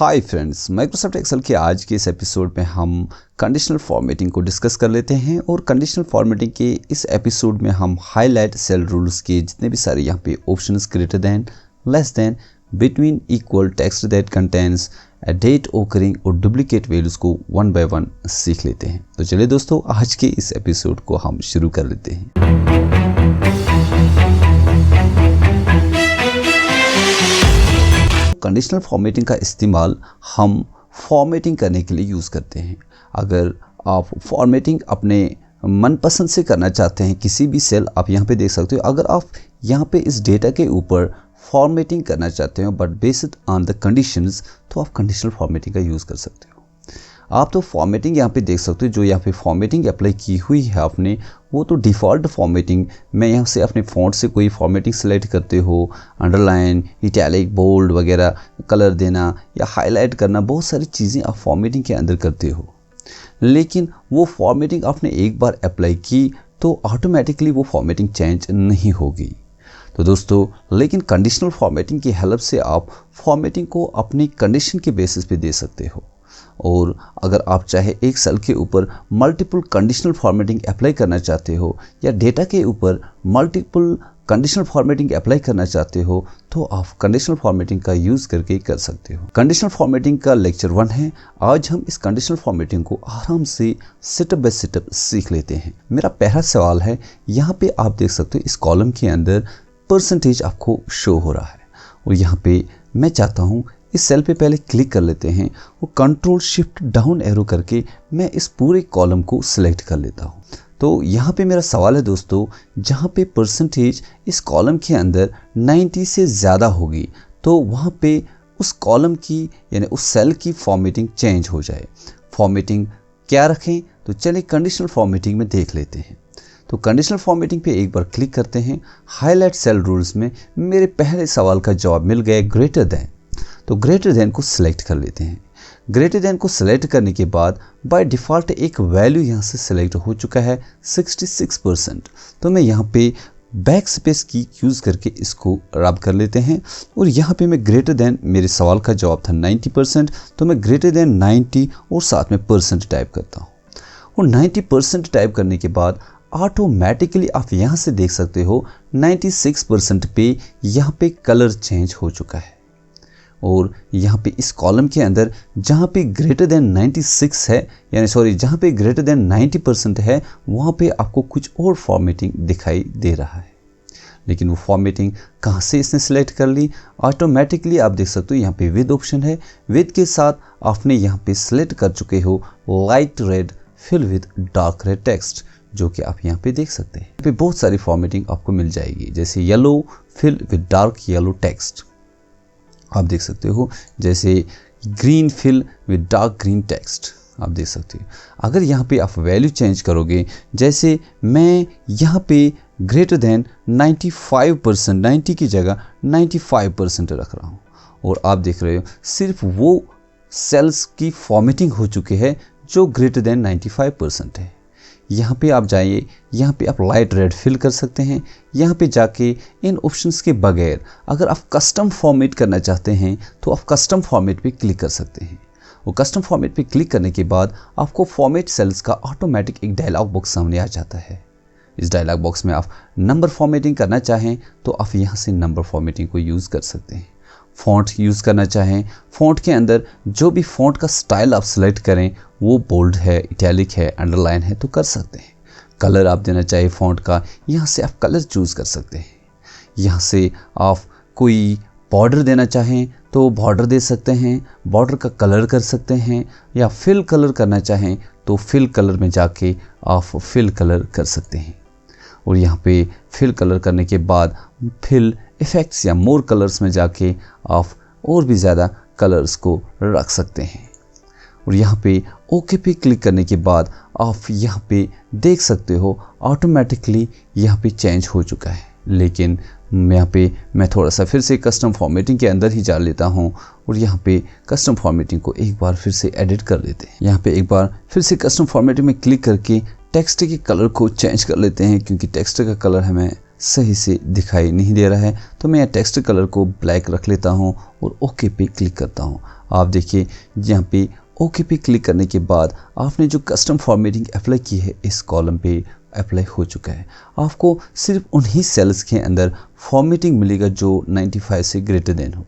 Hi friends, Microsoft Excel के आज के इस एपिसोड में हम कंडीशनल फॉर्मेटिंग को डिस्कस कर लेते हैं। और कंडीशनल फॉर्मेटिंग के इस एपिसोड में हम हाईलाइट सेल रूल्स के जितने भी सारे यहाँ पे options greater than, less than, between, equal, text that contains a date occurring और डुप्लीकेट वैल्यूज़ को वन बाय वन सीख लेते हैं। तो चलिए दोस्तों, आज के इस एपिसोड को हम शुरू कर लेते हैं। कंडीशनल फॉर्मेटिंग का इस्तेमाल हम फॉर्मेटिंग करने के लिए यूज़ करते हैं। अगर आप फॉर्मेटिंग अपने मनपसंद से करना चाहते हैं, किसी भी सेल आप यहाँ पे देख सकते हो, अगर आप यहाँ पे इस डेटा के ऊपर फॉर्मेटिंग करना चाहते हो but based on the conditions, तो आप कंडीशनल फॉर्मेटिंग का यूज़ कर सकते हो। आप तो फॉर्मेटिंग यहाँ पे देख सकते हो, जो यहाँ पे फॉर्मेटिंग अप्लाई की हुई है आपने, वो तो डिफ़ॉल्ट फॉर्मेटिंग में यहाँ से अपने फ़ॉन्ट से कोई फॉर्मेटिंग सेलेक्ट करते हो, अंडरलाइन, इटैलिक, बोल्ड वगैरह कलर देना या हाईलाइट करना, बहुत सारी चीज़ें आप फॉर्मेटिंग के अंदर करते हो। लेकिन वो फॉर्मेटिंग आपने एक बार अप्लाई की तो ऑटोमेटिकली वो फॉर्मेटिंग चेंज नहीं होगी। तो दोस्तों, लेकिन कंडीशनल फॉर्मेटिंग की हेल्प से आप फॉर्मेटिंग को अपनी कंडीशन के बेसिस पे दे सकते हो। और अगर आप चाहे एक सेल के ऊपर मल्टीपल कंडीशनल फॉर्मेटिंग अप्लाई करना चाहते हो या डेटा के ऊपर मल्टीपल कंडीशनल फॉर्मेटिंग अप्लाई करना चाहते हो, तो आप कंडीशनल फॉर्मेटिंग का यूज़ करके कर सकते हो। कंडीशनल फॉर्मेटिंग का लेक्चर 1 है। आज हम इस कंडीशनल फॉर्मेटिंग को आराम से स्टेप बाय स्टेप सीख लेते हैं। मेरा पहला सवाल है, यहाँ पे आप देख सकते हो इस कॉलम के अंदर परसेंटेज आपको शो हो रहा है। और यहाँ पे मैं चाहता हूँ इस सेल पे पहले क्लिक कर लेते हैं और कंट्रोल शिफ्ट डाउन एरो करके मैं इस पूरे कॉलम को सिलेक्ट कर लेता हूँ। तो यहाँ पे मेरा सवाल है दोस्तों, जहाँ पे परसेंटेज इस कॉलम के अंदर 90 से ज़्यादा होगी तो वहाँ पे उस कॉलम की यानी उस सेल की फॉर्मेटिंग चेंज हो जाए। फॉर्मेटिंग क्या रखें, तो चलिए कंडीशनल फॉर्मेटिंग में देख लेते हैं। तो कंडीशनल फॉर्मेटिंग पे एक बार क्लिक करते हैं। हाईलाइट सेल रूल्स में मेरे पहले सवाल का जवाब मिल गया, ग्रेटर देन। तो ग्रेटर देन को सिलेक्ट कर लेते हैं। ग्रेटर देन को सिलेक्ट करने के बाद बाय डिफ़ॉल्ट एक वैल्यू यहाँ से सिलेक्ट हो चुका है 66%। तो मैं यहाँ पे बैक स्पेस की यूज़ करके इसको रब कर लेते हैं। और यहाँ पे मैं ग्रेटर देन, मेरे सवाल का जवाब था 90%, तो मैं ग्रेटर देन 90 और साथ में परसेंट टाइप करता हूँ। और 90% टाइप करने के बाद ऑटोमेटिकली आप यहाँ से देख सकते हो 96% पे यहाँ पे कलर चेंज हो चुका है। और यहाँ पे इस कॉलम के अंदर जहाँ पे ग्रेटर देन 96 है, यानी सॉरी, जहाँ पे ग्रेटर देन 90% है, वहाँ पे आपको कुछ और फॉर्मेटिंग दिखाई दे रहा है। लेकिन वो फॉर्मेटिंग कहाँ से इसने सेलेक्ट कर ली, ऑटोमेटिकली आप देख सकते हो यहाँ पे विद ऑप्शन है। विद के साथ आपने यहाँ पे सेलेक्ट कर चुके हो light red fill with dark red text, जो कि आप यहाँ पे देख सकते हैं। यहाँ पे बहुत सारी फॉर्मेटिंग आपको मिल जाएगी, जैसे yellow fill with dark yellow text आप देख सकते हो, जैसे green fill with dark green text आप देख सकते हो। अगर यहाँ पे आप वैल्यू चेंज करोगे, जैसे मैं यहाँ पे ग्रेटर देन 95%, 90 की जगह 95% रख रहा हूँ, और आप देख रहे हो सिर्फ वो सेल्स की फॉर्मेटिंग हो चुकी है जो ग्रेटर देन 95% है। यहाँ पे आप जाइए, यहाँ पे आप लाइट रेड फिल कर सकते हैं। यहाँ पे जाके इन ऑप्शंस के बगैर अगर आप कस्टम फॉर्मेट करना चाहते हैं तो आप कस्टम फॉर्मेट पे क्लिक कर सकते हैं। और कस्टम फॉर्मेट पे क्लिक करने के बाद आपको फॉर्मेट सेल्स का ऑटोमेटिक एक डायलॉग बॉक्स सामने आ जाता है। इस डायलॉग बॉक्स में आप नंबर फॉर्मेटिंग करना चाहें तो आप यहाँ से नंबर फॉर्मेटिंग को यूज़ कर सकते हैं। फ़ॉन्ट यूज़ करना चाहें, फ़ॉन्ट के अंदर जो भी फ़ॉन्ट का स्टाइल आप सेलेक्ट करें, वो बोल्ड है, इटैलिक है, अंडरलाइन है, तो कर सकते हैं। कलर आप देना चाहें फ़ॉन्ट का, यहाँ से आप कलर चूज़ कर सकते हैं। यहाँ से आप कोई बॉर्डर देना चाहें तो बॉर्डर दे सकते हैं, बॉर्डर का कलर कर सकते हैं, या फिल कलर करना चाहें तो फिल कलर में जाके आप फिल कलर कर सकते हैं। और यहाँ पे फिल कलर करने के बाद फिल इफ़ेक्ट्स या मोर कलर्स में जाके आप और भी ज़्यादा कलर्स को रख सकते हैं। और यहाँ पे ओके पे क्लिक करने के बाद आप यहाँ पे देख सकते हो ऑटोमेटिकली यहाँ पे चेंज हो चुका है। लेकिन यहाँ पे मैं थोड़ा सा फिर से कस्टम फॉर्मेटिंग के अंदर ही जा लेता हूँ और यहाँ पे कस्टम फॉर्मेटिंग को एक बार फिर से एडिट कर लेते हैं। यहाँ पे एक बार फिर से कस्टम फॉर्मेटिंग में क्लिक करके टेक्स्ट के कलर को चेंज कर लेते हैं, क्योंकि टेक्स्ट का कलर हमें सही से दिखाई नहीं दे रहा है। तो मैं टेक्स्ट कलर को ब्लैक रख लेता हूँ और ओके पे क्लिक करता हूँ। आप देखिए यहाँ पे ओके पे क्लिक करने के बाद आपने जो कस्टम फॉर्मेटिंग अप्लाई की है इस कॉलम पे अप्लाई हो चुका है। आपको सिर्फ उन्हीं सेल्स के अंदर फॉर्मेटिंग मिलेगा जो 95 से ग्रेटर देन होगा।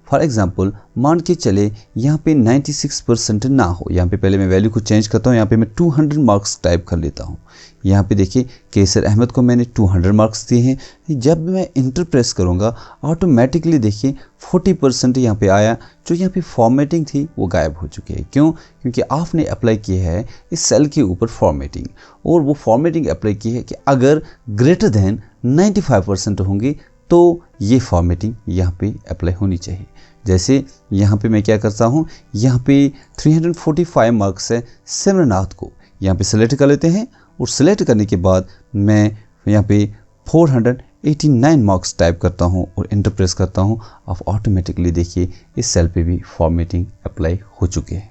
फॉर एग्जांपल मान के चले यहाँ पे 96% ना हो, यहाँ पे पहले मैं वैल्यू को चेंज करता हूँ, यहाँ पे मैं 200 मार्क्स टाइप कर लेता हूँ। यहाँ पे देखिए केसर अहमद को मैंने 200 मार्क्स दिए हैं। जब मैं इंटर प्रेस करूँगा ऑटोमेटिकली देखिए 40% यहाँ पे आया। जो यहाँ पे फॉर्मेटिंग थी वो गायब हो चुकी है। क्यों? क्योंकि आपने अप्लाई किया है इस सेल के ऊपर फॉर्मेटिंग, और वो फॉर्मेटिंग अप्लाई की है कि अगर ग्रेटर देन 95% होंगे तो ये फॉर्मेटिंग यहाँ पे अप्लाई होनी चाहिए। जैसे यहाँ पे मैं क्या करता हूँ, यहाँ पे 345 मार्क्स है सिमरनाथ को, यहाँ पे सेलेक्ट कर लेते हैं और सेलेक्ट करने के बाद मैं यहाँ पे 489 मार्क्स टाइप करता हूँ और इंटर प्रेस करता हूँ। आप ऑटोमेटिकली देखिए इस सेल पे भी फॉर्मेटिंग अप्लाई हो चुके हैं।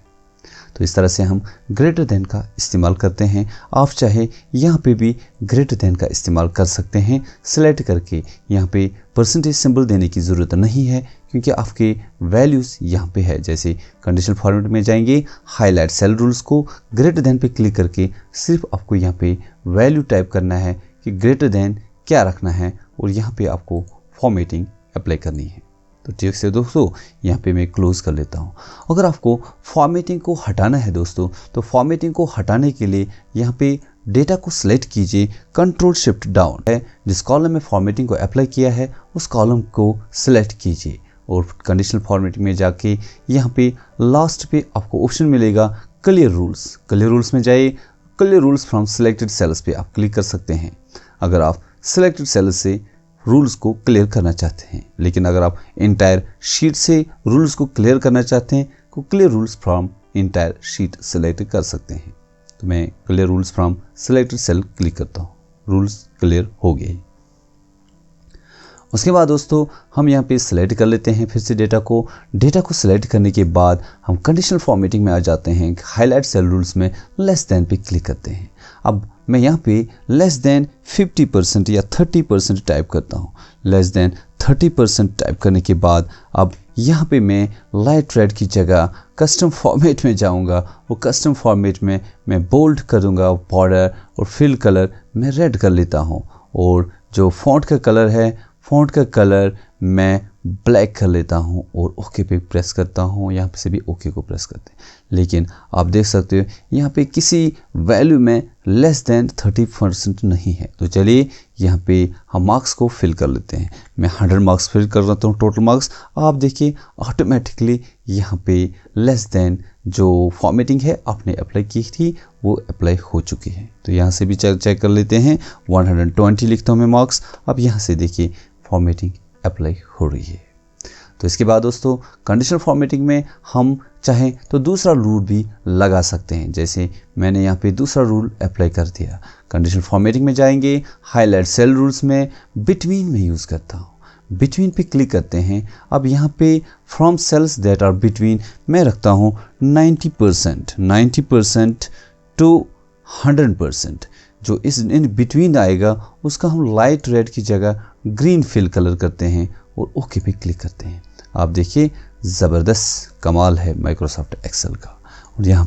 तो इस तरह से हम ग्रेटर देन का इस्तेमाल करते हैं। आप चाहे यहाँ पे भी ग्रेटर देन का इस्तेमाल कर सकते हैं सेलेक्ट करके। यहाँ पे परसेंटेज सिंबल देने की ज़रूरत नहीं है क्योंकि आपके वैल्यूज़ यहाँ पे है। जैसे कंडीशनल फॉर्मेट में जाएंगे, हाईलाइट सेल रूल्स को ग्रेटर देन पे क्लिक करके सिर्फ आपको यहाँ पे वैल्यू टाइप करना है कि ग्रेटर देन क्या रखना है और यहाँ पे आपको फॉर्मेटिंग अप्लाई करनी है। तो ठीक से दोस्तों यहाँ पे मैं क्लोज़ कर लेता हूँ। अगर आपको फॉर्मेटिंग को हटाना है दोस्तों, तो फॉर्मेटिंग को हटाने के लिए यहाँ पे डेटा को सिलेक्ट कीजिए, कंट्रोल शिफ्ट डाउन है, जिस कॉलम में फॉर्मेटिंग को अप्लाई किया है उस कॉलम को सिलेक्ट कीजिए और कंडीशनल फॉर्मेटिंग में जाके यहाँ पे लास्ट पे आपको ऑप्शन मिलेगा क्लियर रूल्स। क्लियर रूल्स में जाइए, clear rules from selected cells पे आप क्लिक कर सकते हैं अगर आप सिलेक्टेड सेल्स से रूल्स को क्लियर करना चाहते हैं। लेकिन अगर आप इंटायर शीट से रूल्स को क्लियर करना चाहते हैं तो clear rules from entire sheet select कर सकते हैं। तो मैं clear rules from selected cell click करता हूँ, रूल्स क्लियर हो गए। उसके बाद दोस्तों हम यहाँ पे सिलेक्ट कर लेते हैं फिर से डेटा को सिलेक्ट करने के बाद हम कंडीशनल फॉर्मेटिंग में आ जाते हैं। हाईलाइट सेल रूल्स में लेस देन पे क्लिक करते हैं। अब मैं यहाँ पे लेस देन 50% या 30% टाइप करता हूँ। लेस देन 30% टाइप करने के बाद अब यहाँ पे मैं लाइट रेड की जगह कस्टम फॉर्मेट में जाऊँगा और कस्टम फॉर्मेट में मैं बोल्ड करूँगा बॉर्डर और फिल कलर मैं रेड कर लेता हूँ और जो फॉन्ट का कलर है फॉन्ट का कलर मैं ब्लैक कर लेता हूँ और ओके पे प्रेस करता हूँ। यहाँ पे से भी ओके को प्रेस करते हैं। लेकिन आप देख सकते हो यहाँ पे किसी वैल्यू में लेस देन 30% नहीं है। तो चलिए यहाँ पे हम मार्क्स को फिल कर लेते हैं। मैं 100 मार्क्स फिल कर देता हूँ टोटल मार्क्स। आप देखिए ऑटोमेटिकली यहाँ पे लेस देन जो फॉर्मेटिंग है आपने अप्लाई की थी वो अप्लाई हो चुकी है। तो यहाँ से भी चेक कर लेते हैं। 120 लिखता हूँ मैं मार्क्स। अब यहाँ से देखिए फॉर्मेटिंग अप्लाई हो रही है। तो इसके बाद दोस्तों कंडीशनल फॉर्मेटिंग में हम चाहें तो दूसरा रूल भी लगा सकते हैं। जैसे मैंने यहाँ पे दूसरा रूल अप्लाई कर दिया। कंडीशनल फॉर्मेटिंग में जाएंगे, हाईलाइट सेल रूल्स में बिटवीन में यूज़ करता हूँ। बिटवीन पे क्लिक करते हैं। अब यहाँ पे from cells that are between मैं रखता हूँ 90% टू 100%। जो इस इन बिटवीन आएगा उसका हम लाइट रेड की जगह ग्रीन फिल कलर करते हैं और ओके पे क्लिक करते हैं। आप देखिए ज़बरदस्त कमाल है माइक्रोसॉफ्ट एक्सेल का। और यहाँ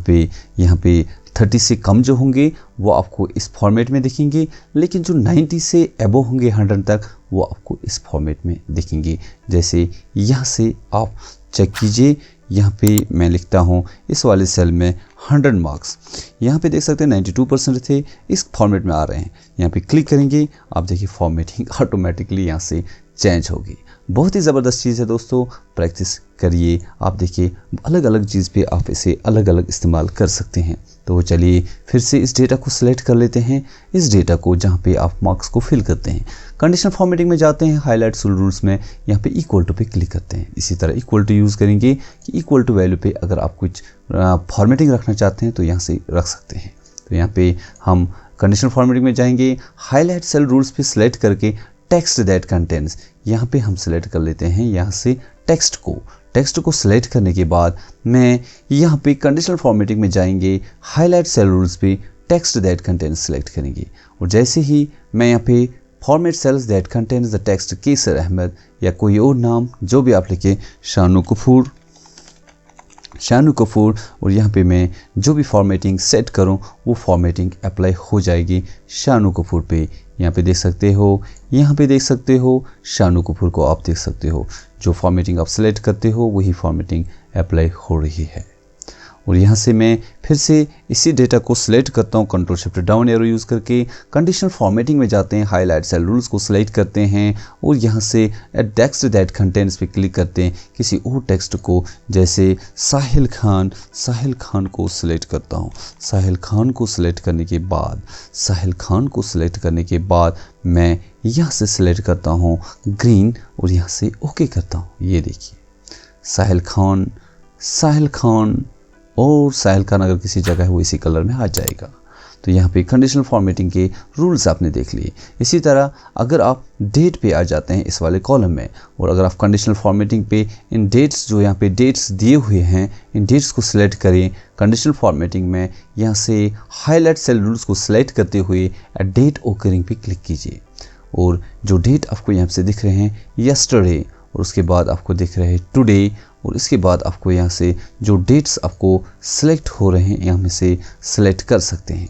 पे 30 से कम जो होंगे वो आपको इस फॉर्मेट में दिखेंगे, लेकिन जो 90 से एबो होंगे 100 तक वो आपको इस फॉर्मेट में दिखेंगे। जैसे यहाँ से आप चेक कीजिए, यहाँ पे मैं लिखता हूँ इस वाले सेल में 100 मार्क्स। यहाँ पे देख सकते हैं 92% थे, इस फॉर्मेट में आ रहे हैं। यहाँ पे क्लिक करेंगे, आप देखिए फॉर्मेटिंग ऑटोमेटिकली यहाँ से चेंज होगी। बहुत ही ज़बरदस्त चीज़ है दोस्तों, प्रैक्टिस करिए। आप देखिए अलग अलग चीज़ पे आप इसे अलग अलग इस्तेमाल कर सकते हैं। तो चलिए फिर से इस डेटा को सिलेक्ट कर लेते हैं, इस डेटा को जहाँ पे आप मार्क्स को फिल करते हैं। कंडीशनल फॉर्मेटिंग में जाते हैं, हाईलाइट सेल रूल्स में यहाँ पे इक्वल टू पे क्लिक करते हैं। इसी तरह इक्वल टू यूज़ करेंगे कि इक्वल टू वैल्यू पे अगर आप कुछ फॉर्मेटिंग रखना चाहते हैं तो यहाँ से रख सकते हैं। तो यहाँ पे हम कंडीशनल फॉर्मेटिंग में जाएंगे, हाईलाइट सेल रूल्स पे सिलेक्ट करके टेक्स्ट दैट कंटेंट्स यहाँ पे हम सिलेक्ट कर लेते हैं। यहाँ से टेक्स्ट को सिलेक्ट करने के बाद मैं यहाँ पे कंडीशनल फॉर्मेटिंग में जाएंगे, हाईलाइट सेल रूल्स पे टेक्स्ट दैट कंटेंट्स सिलेक्ट करेंगे और जैसे ही मैं यहाँ पे format cells that contents the text Kesar Ahmed या कोई और नाम जो भी आप लिखे, शानू कपूर शानू कपूर, और यहाँ पे मैं जो भी फॉर्मेटिंग सेट करूँ वो फॉर्मेटिंग अप्लाई हो जाएगी शानू कपूर पे। यहाँ पे देख सकते हो, यहाँ पे देख सकते हो शानू कपूर को आप देख सकते हो। जो फॉर्मेटिंग आप सेलेक्ट करते हो वही फॉर्मेटिंग अप्लाई हो रही है। और यहाँ से मैं फिर से इसी डेटा को सिलेक्ट करता हूँ, control shift down arrow use करके कंडीशनल फॉर्मेटिंग में जाते हैं, हाईलाइट सेल रूल्स को सिलेक्ट करते हैं और यहाँ से टेक्स्ट दैट कंटेंट्स पे क्लिक करते हैं। किसी और टेक्स्ट को, जैसे साहिल खान को सिलेक्ट करता हूँ। साहिल खान को सिलेक्ट करने के बाद मैं यहाँ से सिलेक्ट करता हूँ ग्रीन और यहाँ से ओके करता हूँ। ये देखिए साहिल खान और साहिल खान अगर किसी जगह है वो इसी कलर में आ जाएगा। तो यहाँ पे कंडीशनल फॉर्मेटिंग के रूल्स आपने देख लिए। इसी तरह अगर आप डेट पे आ जाते हैं इस वाले कॉलम में, और अगर आप कंडीशनल फॉर्मेटिंग पे इन डेट्स, जो यहाँ पे डेट्स दिए हुए हैं, इन डेट्स को सिलेक्ट करें कंडीशनल फॉर्मेटिंग में। यहाँ से हाईलाइट सेल रूल्स को सिलेक्ट करते हुए डेट ओकरिंग पे क्लिक कीजिए और जो डेट आपको यहाँ से दिख रहे हैं यस्टरडे, और उसके बाद आपको दिख रहे हैं टुडे, और इसके बाद आपको यहाँ से जो डेट्स आपको सिलेक्ट हो रहे हैं यहाँ में से सिलेक्ट कर सकते हैं।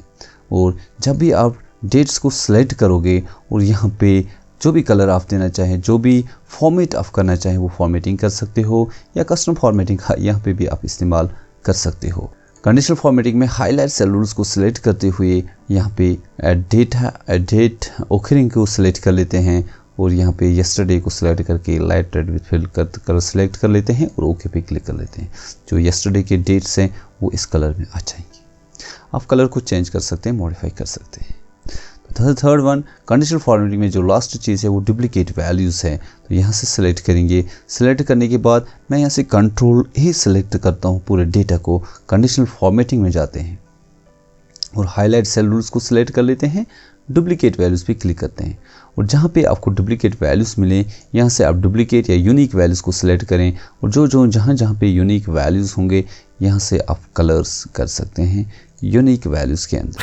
और जब भी आप डेट्स को सिलेक्ट करोगे और यहाँ पे जो भी कलर आप देना चाहें, जो भी फॉर्मेट आप करना चाहें वो फॉर्मेटिंग कर सकते हो, या कस्टम फॉर्मेटिंग यहाँ पे भी आप इस्तेमाल कर सकते हो। कंडीशनल फॉर्मेटिंग में हाईलाइट सेल रूल्स को सिलेक्ट करते हुए यहाँ पे डेट ओकरिंग को सिलेक्ट कर लेते हैं और यहाँ पे यस्टरडे को सिलेक्ट करके लाइट रेड विथ फिल कर सिलेक्ट कर लेते हैं और ओके पे क्लिक कर लेते हैं। जो यस्टरडे के डेट्स हैं वो इस कलर में आ जाएंगे। आप कलर को चेंज कर सकते हैं, मॉडिफाई कर सकते हैं। तो थर्ड वन, कंडीशनल फॉर्मेटिंग में जो लास्ट चीज़ है वो डुप्लीकेट वैल्यूज़ है। तो यहाँ से सिलेक्ट करेंगे। सिलेक्ट करने के बाद मैं यहाँ से कंट्रोल ही सिलेक्ट करता हूँ पूरे डेटा को। कंडीशनल फॉर्मेटिंग में जाते हैं और हाईलाइट सेल रूल्स को सिलेक्ट कर लेते हैं, डुप्लीकेट वैल्यूज़ पे क्लिक करते हैं और जहाँ पे आपको डुप्लीकेट वैल्यूज़ मिले यहाँ से आप डुप्लीकेट या यूनिक वैल्यूज़ को सिलेक्ट करें और जहाँ पे यूनिक वैल्यूज़ होंगे यहाँ से आप कलर्स कर सकते हैं यूनिक वैल्यूज़ के अंदर।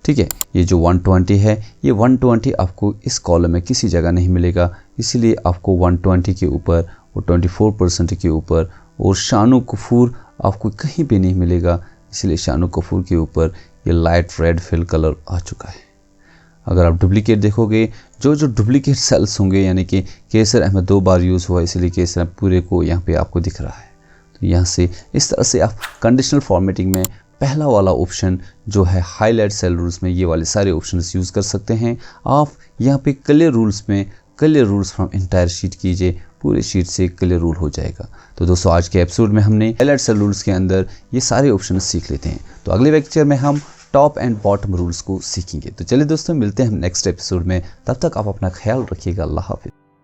ठीक है, ये जो 120 है, ये 120 आपको इस कॉलम में किसी जगह नहीं मिलेगा, इसीलिए आपको 120 के ऊपर और 24% के ऊपर, और शानू कपूर आपको कहीं भी नहीं मिलेगा, इसलिए शानू कपूर के ऊपर ये लाइट रेड फिल कलर आ चुका है। अगर आप डुप्लीकेट देखोगे, जो डुप्लीकेट सेल्स होंगे, यानी कि केसर अहमद 2 बार यूज़ हुआ इसलिए केसर पूरे को यहाँ पे आपको दिख रहा है। तो यहाँ से इस तरह से आप कंडीशनल फॉर्मेटिंग में पहला वाला ऑप्शन जो है हाईलाइट सेल रूल्स में ये वाले सारे ऑप्शंस यूज़ कर सकते हैं। आप यहाँ पे क्लियर रूल्स में clear rules from entire sheet कीजिए, पूरे शीट से क्लियर रूल हो जाएगा। तो दोस्तों आज के एपिसोड में हमने हाईलाइट सेल रूल्स के अंदर ये सारे ऑप्शन सीख लेते हैं। तो अगले लेक्चर में हम टॉप एंड बॉटम रूल्स को सीखेंगे। तो चलिए दोस्तों, मिलते हैं हम नेक्स्ट एपिसोड में। तब तक आप अपना ख्याल रखिएगा। अल्लाह हाफिज़।